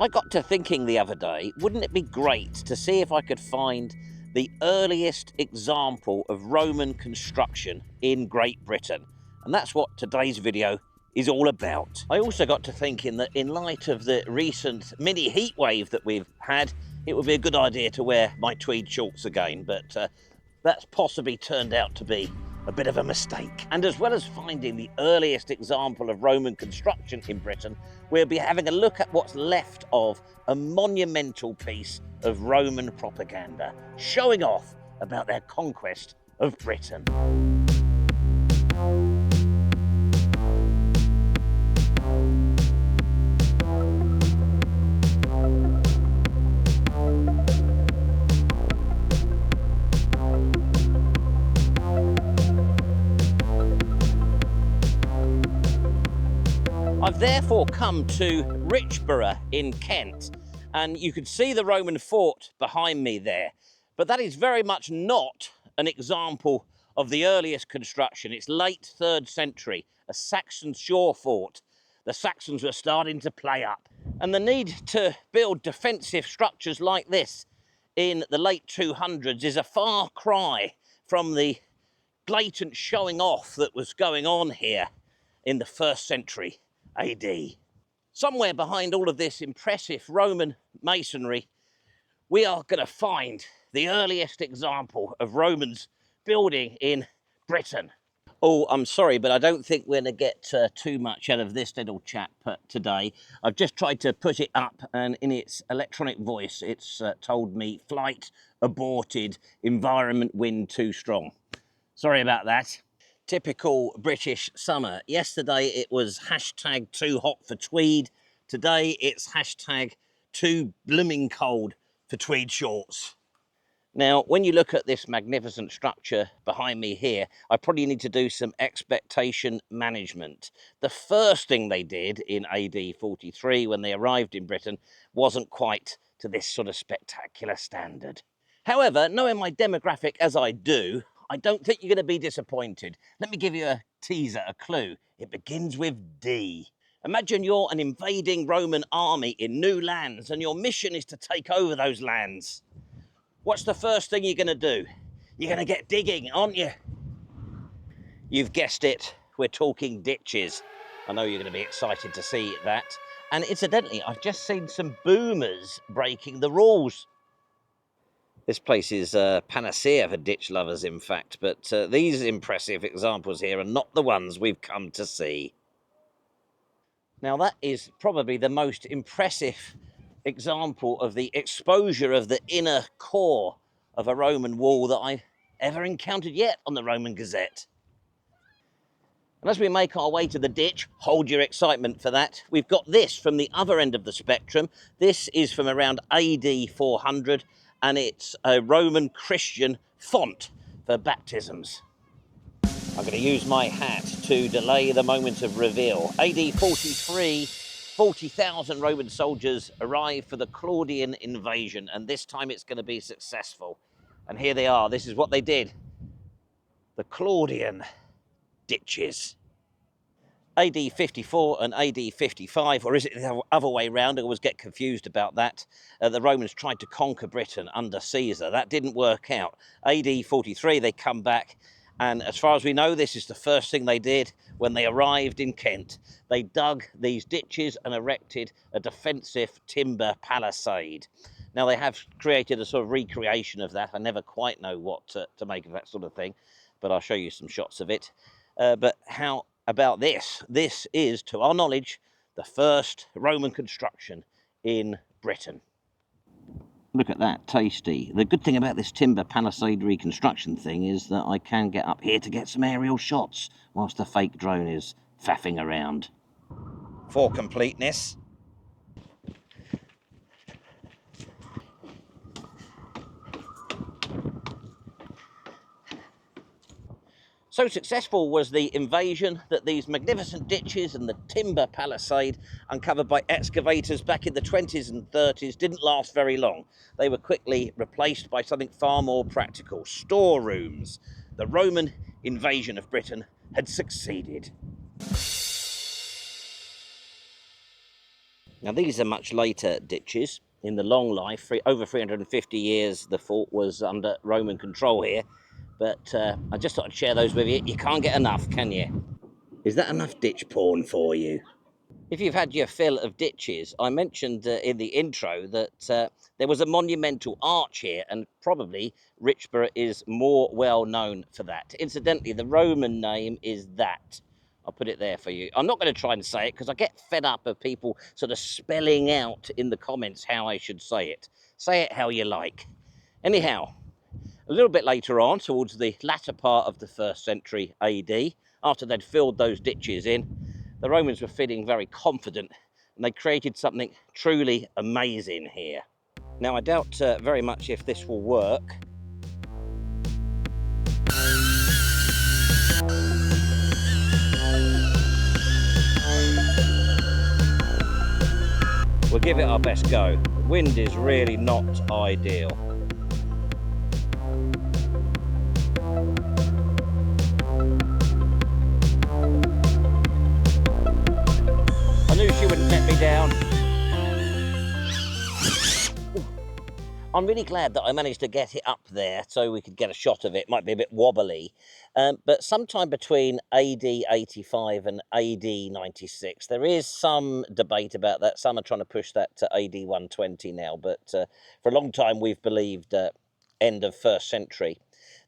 I got to thinking the other day, wouldn't it be great to see if I could find the earliest example of Roman construction in Great Britain? And that's what today's video is all about. I also got to thinking that in light of the recent mini heat wave that we've had, it would be a good idea to wear my tweed shorts again, but that's possibly turned out to be a bit of a mistake. And as well as finding the earliest example of Roman construction in Britain, we'll be having a look at what's left of a monumental piece of Roman propaganda, showing off about their conquest of Britain. I've therefore come to Richborough in Kent, and you can see the Roman fort behind me there, but that is very much not an example of the earliest construction. It's late 3rd century, a Saxon shore fort. The Saxons were starting to play up, and the need to build defensive structures like this in the late 200s is a far cry from the blatant showing off that was going on here in the 1st century AD. Somewhere behind all of this impressive Roman masonry, we are going to find the earliest example of Romans building in Britain. Oh, I'm sorry, but I don't think we're going to get too much out of this little chap today. I've just tried to put it up, and in its electronic voice, it's told me flight aborted, environment wind too strong. Sorry about that. Typical British summer. Yesterday it was hashtag too hot for tweed. Today it's hashtag too blooming cold for tweed shorts. Now, when you look at this magnificent structure behind me here, I probably need to do some expectation management. The first thing they did in AD 43 when they arrived in Britain wasn't quite to this sort of spectacular standard. However, knowing my demographic as I do, I don't think you're going to be disappointed. Let me give you a teaser, a clue. It begins with D. Imagine you're an invading Roman army in new lands and your mission is to take over those lands. What's the first thing you're going to do? You're going to get digging, aren't you? You've guessed it. We're talking ditches. I know you're going to be excited to see that. And incidentally, I've just seen some boomers breaking the rules. This place is a panacea for ditch lovers, in fact, but these impressive examples here are not the ones we've come to see. Now, that is probably the most impressive example of the exposure of the inner core of a Roman wall that I've ever encountered yet on the Roman Gazette. And as we make our way to the ditch, hold your excitement for that, we've got this from the other end of the spectrum. This is from around AD 400. And it's a Roman Christian font for baptisms. I'm going to use my hat to delay the moment of reveal. AD 43, 40,000 Roman soldiers arrive for the Claudian invasion, and this time it's going to be successful. And here they are. This is what they did. The Claudian ditches. AD 54 and AD 55, or is it the other way around? I always get confused about that. The Romans tried to conquer Britain under Caesar. That didn't work out. AD 43, they come back, and as far as we know, this is the first thing they did when they arrived in Kent. They dug these ditches and erected a defensive timber palisade. Now, they have created a sort of recreation of that. I never quite know what to make of that sort of thing, but I'll show you some shots of it. But how about this? This is, to our knowledge, the first Roman construction in Britain. Look at that, tasty. The good thing about this timber palisade reconstruction thing is that I can get up here to get some aerial shots whilst the fake drone is faffing around. For completeness. So successful was the invasion that these magnificent ditches and the timber palisade uncovered by excavators back in the 20s and 30s didn't last very long. They were quickly replaced by something far more practical: storerooms. The Roman invasion of Britain had succeeded. Now these are much later ditches. In the long life, over 350 years, the fort was under Roman control here. But I just thought I'd share those with you. You can't get enough, can you? Is that enough ditch porn for you? If you've had your fill of ditches, I mentioned in the intro that there was a monumental arch here, and probably Richborough is more well known for that. Incidentally, the Roman name is that. I'll put it there for you. I'm not going to try and say it because I get fed up of people sort of spelling out in the comments how I should say it. Say it how you like. Anyhow, a little bit later on, towards the latter part of the 1st century AD, after they'd filled those ditches in, the Romans were feeling very confident and they created something truly amazing here. Now, I doubt very much if this will work. We'll give it our best go. The wind is really not ideal. I knew she wouldn't let me down. I'm really glad that I managed to get it up there so we could get a shot of it. It might be a bit wobbly, but sometime between AD 85 and AD 96, there is some debate about that. Some are trying to push that to AD 120 now, but for a long time we've believed end of 1st century.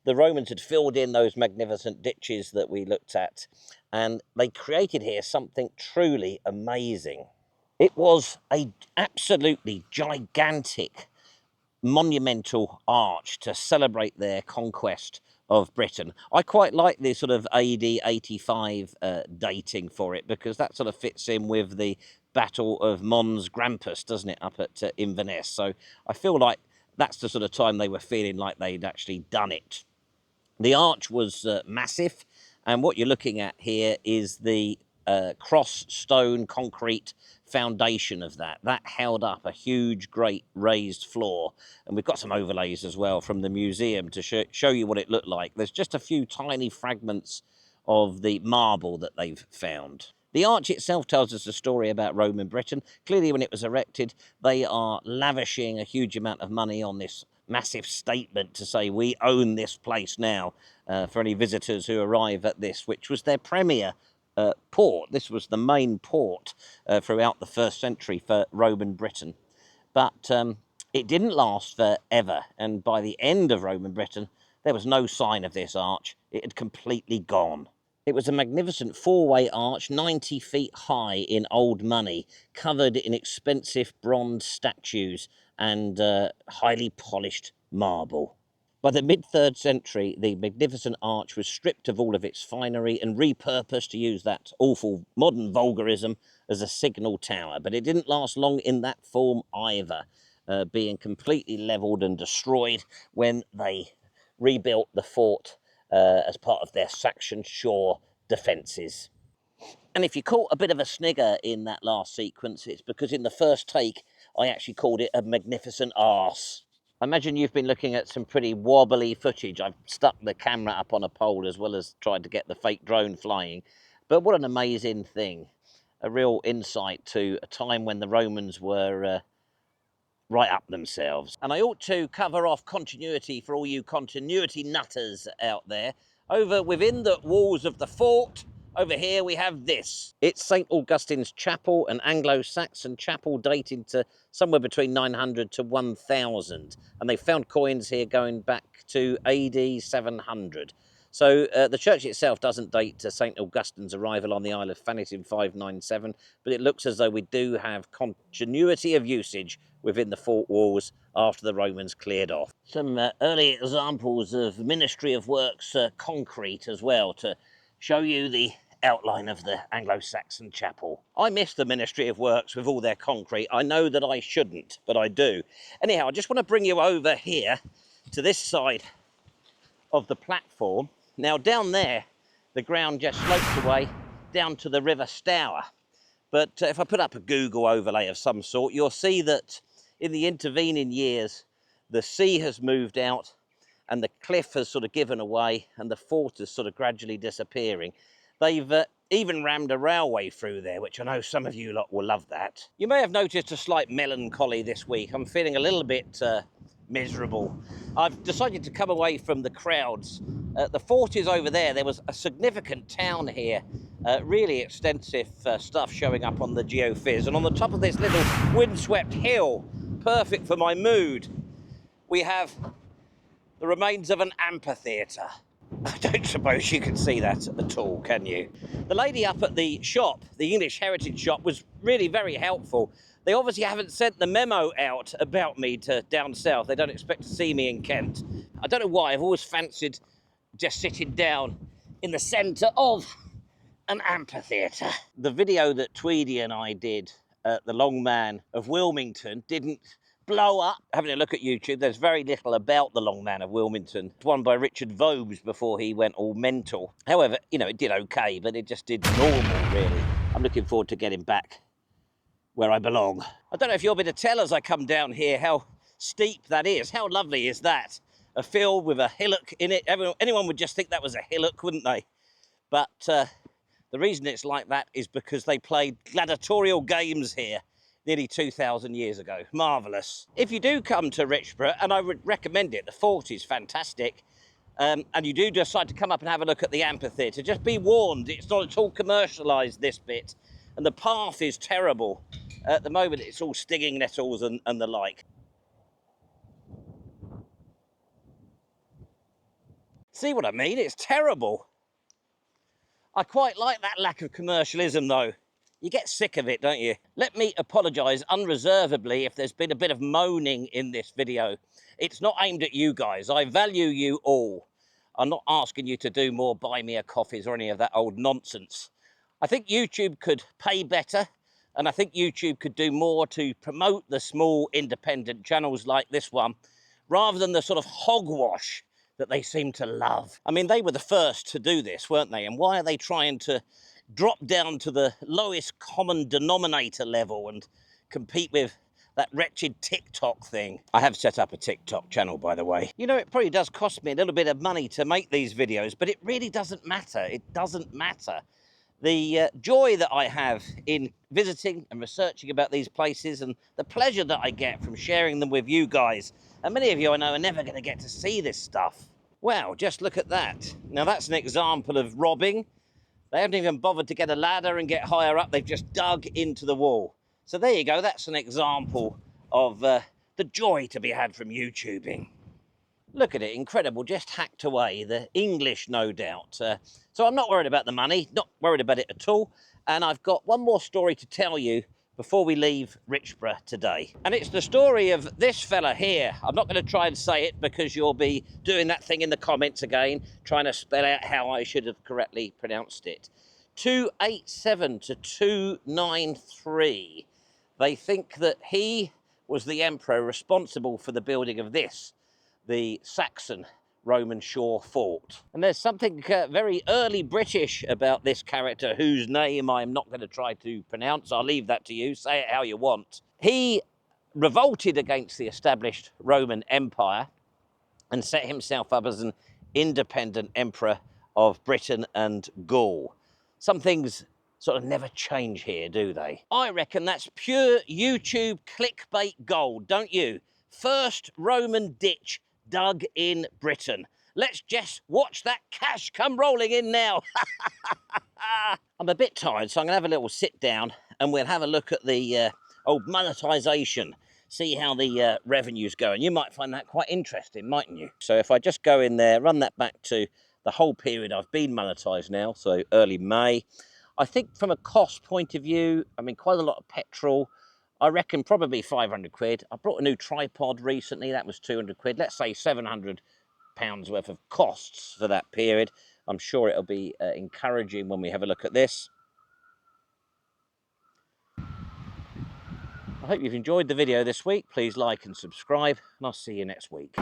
The Romans had filled in those magnificent ditches that we looked at, and they created here something truly amazing. It was an absolutely gigantic monumental arch to celebrate their conquest of Britain. I quite like the sort of AD 85 dating for it, because that sort of fits in with the Battle of Mons Grampus, doesn't it, up at Inverness. So I feel like that's the sort of time they were feeling like they'd actually done it. The arch was massive, and what you're looking at here is the cross stone concrete foundation of that. That held up a huge, great raised floor. And we've got some overlays as well from the museum to show you what it looked like. There's just a few tiny fragments of the marble that they've found. The arch itself tells us a story about Roman Britain. Clearly, when it was erected, they are lavishing a huge amount of money on this massive statement to say, we own this place now, for any visitors who arrive at this, which was their premier port. This was the main port throughout the 1st century for Roman Britain. But it didn't last forever, and by the end of Roman Britain, there was no sign of this arch. It had completely gone. It was a magnificent 4-way arch, 90 feet high in old money, covered in expensive bronze statues and highly polished marble. By the mid-3rd century, the magnificent arch was stripped of all of its finery and repurposed, to use that awful modern vulgarism, as a signal tower. But it didn't last long in that form either, being completely levelled and destroyed when they rebuilt the fort as part of their Saxon shore defences. And if you caught a bit of a snigger in that last sequence, it's because in the first take, I actually called it a magnificent arse. I imagine you've been looking at some pretty wobbly footage. I've stuck the camera up on a pole as well as tried to get the fake drone flying. But what an amazing thing. A real insight to a time when the Romans were right up themselves. And I ought to cover off continuity for all you continuity nutters out there. Over within the walls of the fort, over here we have this. It's St. Augustine's Chapel, an Anglo-Saxon chapel dating to somewhere between 900 to 1000. And they found coins here going back to AD 700. So the church itself doesn't date to St. Augustine's arrival on the Isle of Thanet in 597, but it looks as though we do have continuity of usage within the fort walls after the Romans cleared off. Some early examples of Ministry of Works concrete as well to show you the outline of the Anglo-Saxon chapel. I miss the Ministry of Works with all their concrete. I know that I shouldn't, but I do. Anyhow, I just want to bring you over here to this side of the platform. Now down there, the ground just slopes away down to the River Stour. But if I put up a Google overlay of some sort, you'll see that in the intervening years, the sea has moved out and the cliff has sort of given away and the fort is sort of gradually disappearing. They've even rammed a railway through there, which I know some of you lot will love that. You may have noticed a slight melancholy this week. I'm feeling a little bit miserable. I've decided to come away from the crowds. The fort is over there. There was a significant town here, really extensive stuff showing up on the geophys. And on the top of this little windswept hill, perfect for my mood, we have the remains of an amphitheater. I don't suppose you can see that at all, can you? The lady up at the shop, the English Heritage shop, was really very helpful. They obviously haven't sent the memo out about me to down south. They don't expect to see me in Kent. I don't know why, I've always fancied just sitting down in the centre of an amphitheater. The video that Tweedy and I did at the Long Man of Wilmington didn't blow up. Having a look at YouTube, there's very little about the Long Man of Wilmington. It's won by Richard Vobes before he went all mental. However, you know, it did okay, but it just did normal, really. I'm looking forward to getting back where I belong. I don't know if you'll be able to tell as I come down here how steep that is. How lovely is that? A field with a hillock in it. Anyone would just think that was a hillock, wouldn't they? But the reason it's like that is because they played gladiatorial games here nearly 2,000 years ago. Marvellous. If you do come to Richborough, and I would recommend it, the fort is fantastic, and you do decide to come up and have a look at the amphitheatre, just be warned, it's not at all commercialised, this bit, and the path is terrible. At the moment, it's all stinging nettles and the like. See what I mean? It's terrible. I quite like that lack of commercialism, though. You get sick of it, don't you? Let me apologise unreservedly if there's been a bit of moaning in this video. It's not aimed at you guys. I value you all. I'm not asking you to do more buy me a coffees or any of that old nonsense. I think YouTube could pay better, and I think YouTube could do more to promote the small independent channels like this one, rather than the sort of hogwash that they seem to love. I mean, they were the first to do this, weren't they? And why are they trying to drop down to the lowest common denominator level and compete with that wretched TikTok thing? I have set up a TikTok channel, by the way. You know, it probably does cost me a little bit of money to make these videos, but it really doesn't matter. It doesn't matter. The joy that I have in visiting and researching about these places, and the pleasure that I get from sharing them with you guys, and many of you I know are never going to get to see this stuff. Wow, just look at that. Now that's an example of robbing. They haven't even bothered to get a ladder and get higher up. They've just dug into the wall. So there you go. That's an example of the joy to be had from YouTubing. Look at it, incredible, just hacked away. The English, no doubt. So I'm not worried about the money, not worried about it at all. And I've got one more story to tell you before we leave Richborough today. And it's the story of this fella here. I'm not going to try and say it because you'll be doing that thing in the comments again, trying to spell out how I should have correctly pronounced it. 287 to 293. They think that he was the emperor responsible for the building of this, the Saxon Roman shore fort. And there's something very early British about this character whose name I'm not going to try to pronounce. I'll leave that to you. Say it how you want. He revolted against the established Roman Empire and set himself up as an independent emperor of Britain and Gaul. Some things sort of never change here, do they? I reckon that's pure YouTube clickbait gold, don't you? First Roman ditch dug in Britain. Let's just watch that cash come rolling in now. I'm a bit tired, so I'm going to have a little sit down and we'll have a look at the old monetisation, see how the revenue's going. You might find that quite interesting, mightn't you? So if I just go in there, run that back to the whole period I've been monetised now, so early May. I think from a cost point of view, I mean, quite a lot of petrol. I reckon probably 500 quid. I brought a new tripod recently. That was 200 quid. Let's say 700 pounds worth of costs for that period. I'm sure it'll be encouraging when we have a look at this. I hope you've enjoyed the video this week. Please like and subscribe, and I'll see you next week.